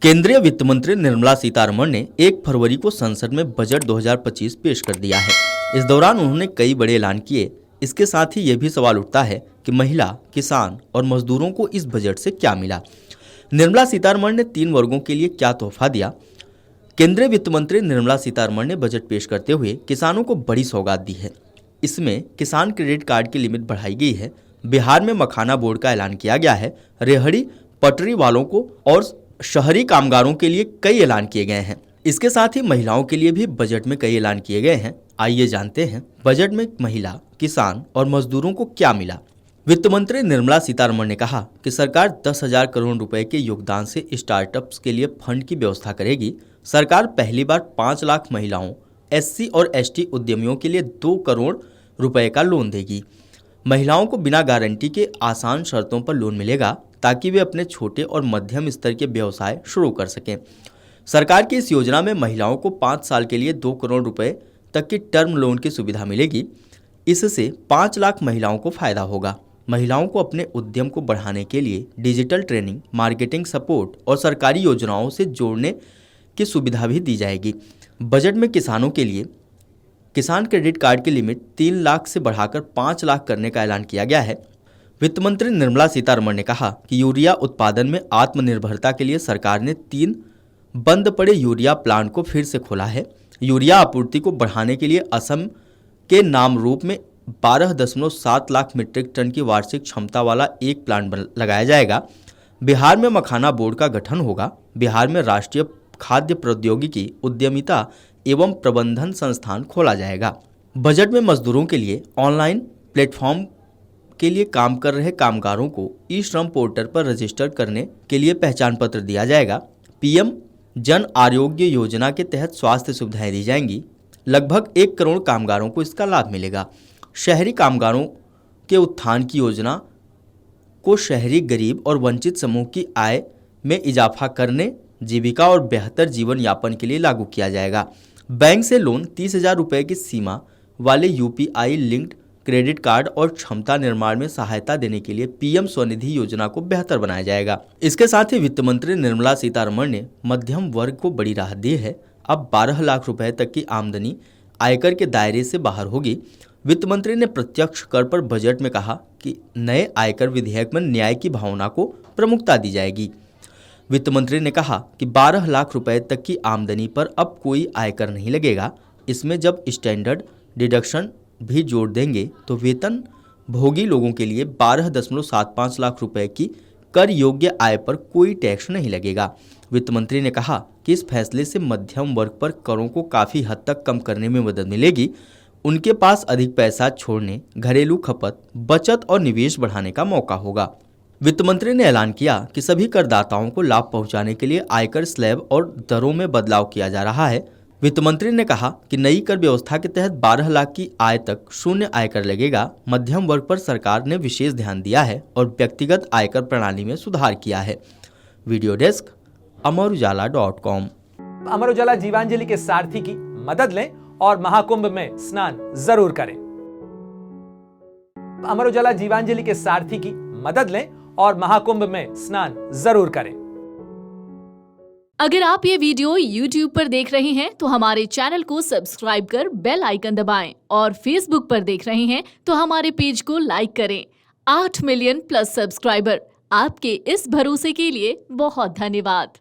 केंद्रीय वित्त मंत्री निर्मला सीतारमण ने 1 फरवरी को संसद में बजट 2025 पेश कर दिया है। इस दौरान उन्होंने कई बड़े ऐलान किए। इसके साथ ही ये भी सवाल उठता है कि महिला, किसान और मजदूरों को इस बजट से क्या मिला। निर्मला सीतारमण ने 3 वर्गों के लिए क्या तोहफा दिया। केंद्रीय वित्त मंत्री निर्मला सीतारमण ने बजट पेश करते हुए किसानों को बड़ी सौगात दी है। इसमें किसान क्रेडिट कार्ड की लिमिट बढ़ाई गई है। बिहार में मखाना बोर्ड का ऐलान किया गया है। रेहड़ी पटरी वालों को और शहरी कामगारों के लिए कई ऐलान किए गए हैं। इसके साथ ही महिलाओं के लिए भी बजट में कई ऐलान किए गए हैं। आइए जानते हैं बजट में महिला, किसान और मजदूरों को क्या मिला। वित्त मंत्री निर्मला सीतारमण ने कहा कि सरकार 10,000 करोड़ रुपए के योगदान से स्टार्टअप्स के लिए फंड की व्यवस्था करेगी। सरकार पहली बार 5 लाख महिलाओं, एससी और एसटी उद्यमियों के लिए 2 करोड़ रुपए का लोन देगी। महिलाओं को बिना गारंटी के आसान शर्तों पर लोन मिलेगा ताकि वे अपने छोटे और मध्यम स्तर के व्यवसाय शुरू कर सकें। सरकार की इस योजना में महिलाओं को 5 साल के लिए 2 करोड़ रुपए तक की टर्म लोन की सुविधा मिलेगी। इससे 5 लाख महिलाओं को फायदा होगा। महिलाओं को अपने उद्यम को बढ़ाने के लिए डिजिटल ट्रेनिंग, मार्केटिंग सपोर्ट और सरकारी योजनाओं से जोड़ने की सुविधा भी दी जाएगी। बजट में किसानों के लिए किसान क्रेडिट कार्ड की लिमिट 3 लाख से बढ़ाकर 5 लाख करने का ऐलान किया गया है। वित्त मंत्री निर्मला सीतारमण ने कहा कि यूरिया उत्पादन में आत्मनिर्भरता के लिए सरकार ने 3 बंद पड़े यूरिया प्लांट को फिर से खोला है। यूरिया आपूर्ति को बढ़ाने के लिए असम के नाम रूप में 12.7 लाख मीट्रिक टन की वार्षिक क्षमता वाला एक प्लांट लगाया जाएगा। बिहार में मखाना बोर्ड का गठन होगा। बिहार में राष्ट्रीय खाद्य प्रौद्योगिकी, उद्यमिता एवं प्रबंधन संस्थान खोला जाएगा। बजट में मजदूरों के लिए ऑनलाइन प्लेटफॉर्म के लिए काम कर रहे कामगारों को ई श्रम पोर्टल पर रजिस्टर करने के लिए पहचान पत्र दिया जाएगा। पीएम जन आरोग्य योजना के तहत स्वास्थ्य सुविधाएं दी जाएंगी। लगभग 1 करोड़ कामगारों को इसका लाभ मिलेगा। शहरी कामगारों के उत्थान की योजना को शहरी गरीब और वंचित समूह की आय में इजाफा करने, जीविका और बेहतर जीवन यापन के लिए लागू किया जाएगा। बैंक से लोन 30,000 रुपये की सीमा वाले यूपीआई लिंक्ड क्रेडिट कार्ड और क्षमता निर्माण में सहायता देने के लिए पीएम स्वनिधि योजना को बेहतर बनाया जाएगा। इसके साथ ही वित्त मंत्री निर्मला सीतारमण ने मध्यम वर्ग को बड़ी राहत दी है। अब 12 लाख रुपए तक की आमदनी आयकर के दायरे से बाहर होगी। वित्त मंत्री ने प्रत्यक्ष कर पर बजट में कहा कि नए आयकर विधेयक में न्याय की भावना को प्रमुखता दी जाएगी। वित्त मंत्री ने कहा कि 12 लाख रुपए तक की आमदनी पर अब कोई आयकर नहीं लगेगा। इसमें जब स्टैंडर्ड डिडक्शन भी जोड़ देंगे तो वेतन भोगी लोगों के लिए 12.75 लाख रुपए की कर योग्य आय पर कोई टैक्स नहीं लगेगा। वित्त मंत्री ने कहा कि इस फैसले से मध्यम वर्ग पर करों को काफ़ी हद तक कम करने में मदद मिलेगी। उनके पास अधिक पैसा छोड़ने, घरेलू खपत, बचत और निवेश बढ़ाने का मौका होगा। वित्त मंत्री ने ऐलान किया कि सभी करदाताओं को लाभ पहुंचाने के लिए आयकर स्लैब और दरों में बदलाव किया जा रहा है। वित्त मंत्री ने कहा कि नई कर व्यवस्था के तहत 12 लाख की आय तक शून्य आयकर लगेगा। मध्यम वर्ग पर सरकार ने विशेष ध्यान दिया है और व्यक्तिगत आयकर प्रणाली में सुधार किया है। Video desk अमरउजाला.com। अमर उजाला जीवांजलि के सारथी की मदद लें और महाकुंभ में स्नान जरूर करें। अमर उजाला जीवांजलि के सारथी की मदद लें और महाकुंभ में स्नान जरूर करें। अगर आप ये वीडियो YouTube पर देख रहे हैं तो हमारे चैनल को सब्सक्राइब कर बेल आइकन दबाएं और Facebook पर देख रहे हैं तो हमारे पेज को लाइक करें। 8 मिलियन प्लस सब्सक्राइबर, आपके इस भरोसे के लिए बहुत धन्यवाद।